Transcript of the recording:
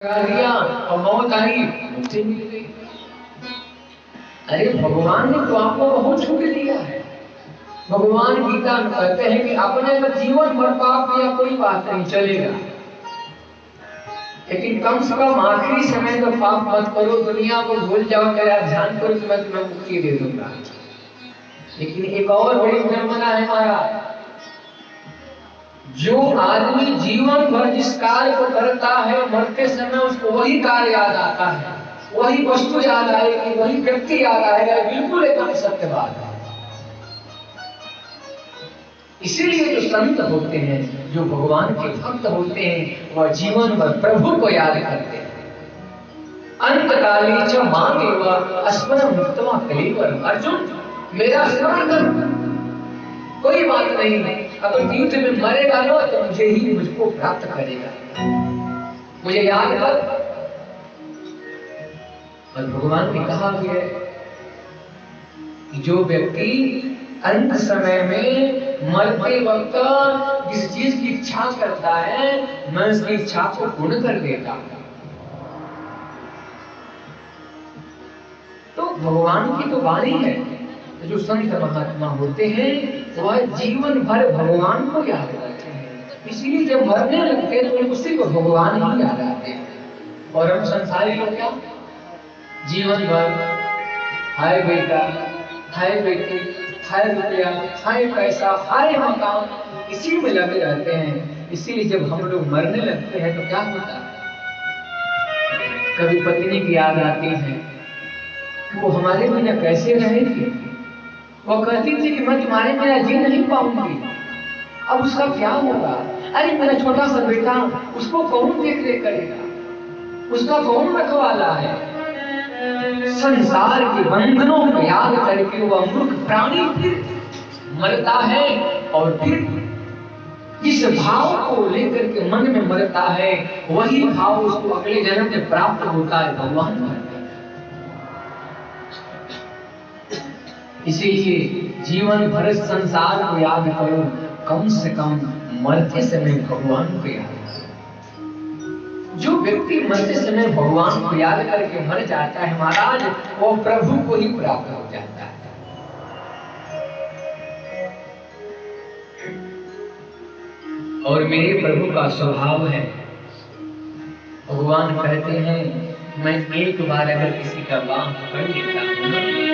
दिया और मौत आई, मुक्ति मिल गई। अरे भगवान ने तो आपको बहुत सुख दिया है। भगवान गीता में कहते हैं कि अपने अगर जीवन भर पाप किया कोई बात नहीं, चलेगा, लेकिन कम से कम आखिरी समय तो पाप मत करो, दुनिया को भूल जाओ, मेरा ध्यान करो तो मैं तुम्हें मुक्ति दे दूंगा। लेकिन एक और बड़ी विडंबना है हमारा, जो आदमी जीवन भर जिस कार्य को करता है, मरते समय उसको वही कार्य याद आता है, वही वस्तु याद आएगी, वही व्यक्ति याद आएगा। बिल्कुल एकदम सत्य बात है। इसीलिए जो संत होते हैं, जो भगवान के भक्त होते हैं, वह जीवन भर प्रभु को याद करते हैं। अंतकाली च मामेव स्मरं मुक्त्वा कलेवरम्। अर्जुन, मेरा स्मरण कर, कोई बात नहीं, अगर युद्ध में मरेगा ना तो मुझको प्राप्त करेगा, मुझे याद कर। और भगवान ने कहा कि जो व्यक्ति अंत समय में मरते वक्त किसी चीज की इच्छा करता है, मैं उसकी इच्छा को पूर्ण कर देता हूं। तो भगवान की तो वाणी है। जो संत महात्मा होते हैं वह जीवन भर भगवान को याद करते हैं, इसलिए जब मरने लगते हैं तो उसी को भगवान ही याद आते हैं। और हम संसारी लोग क्या जीवन भर हाय बेटा, हाय बेटी, हाय रुपया, हाय पैसा, हाय मकान, इसी में लगे रहते हैं। इसीलिए जब हम लोग मरने लगते हैं तो क्या होता है, कभी पत्नी की याद आती है, वो हमारे बिना कैसे रहेगी। वो कहती थी कि मैं तुम्हारे बिना जी नहीं पाऊंगी, अब उसका क्या होगा। अरे मेरा छोटा सा बेटा, उसको कौन देख रेख करेगा, उसका कौन रखवाला है। संसार के बंधनों को याद करके वह मूर्ख प्राणी फिर मरता है, और फिर जिस भाव को लेकर के मन में मरता है, वही भाव उसको अगले जन्म में प्राप्त होता है भगवान का। इसीलिए जीवन भर संसार को याद करो, कम से कम मरते समय भगवान को याद करो। जो व्यक्ति मरते समय भगवान को याद करके मर जाता है महाराज, वो प्रभु को ही प्राप्त हो जाता है। और मेरे प्रभु का स्वभाव है, भगवान कहते हैं मैं एक बार अगर किसी का बाप पकड़ लेता हूं